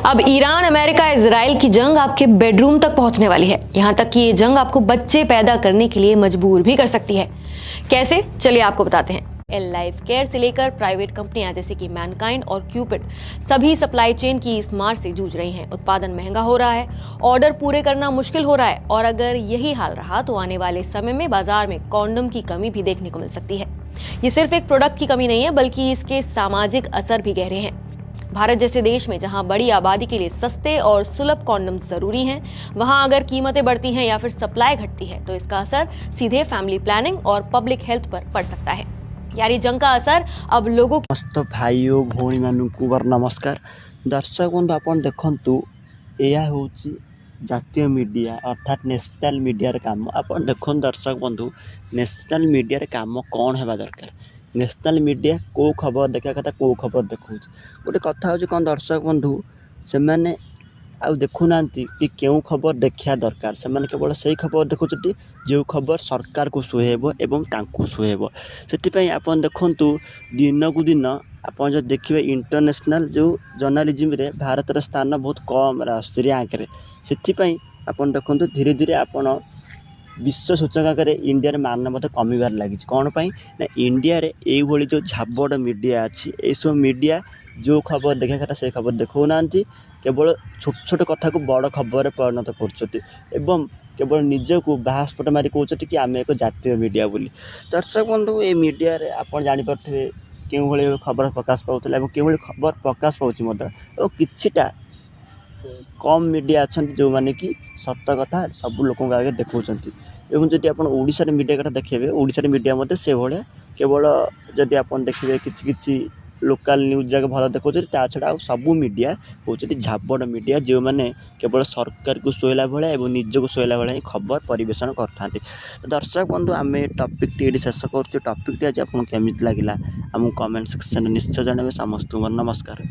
अब Iran, America, Israel की जंग आपके बेडरूम तक पहुंचने वाली है। यहां तक कि ये जंग आपको बच्चे पैदा करने के लिए मजबूर भी कर सकती है। कैसे, चलिए आपको बताते हैं। एल लाइफ केयर से लेकर प्राइवेट कंपनियां जैसे कि मैनकाइंड और क्यूपिड सभी सप्लाई चेन की इस मार से जूझ रही हैं। उत्पादन महंगा हो रहा है, ऑर्डर पूरे करना मुश्किल हो रहा है और अगर यही हाल रहा तो आने वाले समय में बाजार में कॉन्डम की कमी भी देखने को मिल सकती है। ये सिर्फ एक प्रोडक्ट की कमी नहीं है, बल्कि इसके सामाजिक असर भी गहरे हैं। भारत जैसे देश में जहां बड़ी आबादी के लिए सस्ते और सुलभ कॉन्डम जरूरी हैं, वहां अगर कीमतें बढ़ती हैं या फिर सप्लाई घटती है तो इसका असर सीधे फैमिली प्लानिंग और पब्लिक हेल्थ पर पड़ सकता है। यानी जंग का असर अब लोगों समस्त भाई और भौणी मानू बर नमस्कार। दर्शक बंधु आपन देखंतु यह होची जातीय मीडिया अर्थात नेशनल मीडिया काम। आपन देखन दर्शक बंधु नेशनल मीडिया काम कौन हेबा दरकार। नेशनल मीडिया को खबर देखा कथा को खबर देखा गोटे कथा हो कौन दर्शक बंधु से मैंने आउ देखुना कि क्यों खबर देखा दरकार। से केवल से खबर देखुं जो खबर सरकार को सुहेब एवं तांकु सुहेब। से आपन देखंतु दिन को दिन आपन जो देखिए इंटरनेशनल जो जर्नालिज्म रे भारत स्थान बहुत कम रैंक रे। से आपन देखंतु धीरे धीरे आपन विश्व सूचकांक इंडिया मान मत कमिबार लगी। कौन पाई ना इंडिया रे ये जो झाबड़ मीडिया अच्छी ये सब मीडिया जो खबर देखा कथा से खबर देखना केवल छोट छोट कथा को बड़ खबर परिणत कर केवल निजक बाहास्पट मारी कहते कि आम एक जातीय मीडिया बोली। दर्शक बंधु ये मीडिया रे आप जापे क्यों भाई खबर प्रकाश पाला और क्यों खबर प्रकाश पाँच किछिटा कम मीडिया अच्छा जो मैंने कि सत कथा सब लोक आगे देखते। एवं जदि आप ओडिशा मीडिया कथा देखिए ओडिशा मीडिया से भाया केवल जदि आप देखिए कि लोकल न्यूज जगह भल देखा छड़ा सब मीडिया हूँ झाबड़ मीडिया जो मैंने केवल सरकार को सोहला भाया और निज को सोहला भाया खबर परिवेशन करते। तो दर्शक बंधु आम टपिक ये शेष कर टपिक आज आपको केमी लगे आमको कमेंट सेक्शन निश्चय जानवे। समस्त नमस्कार।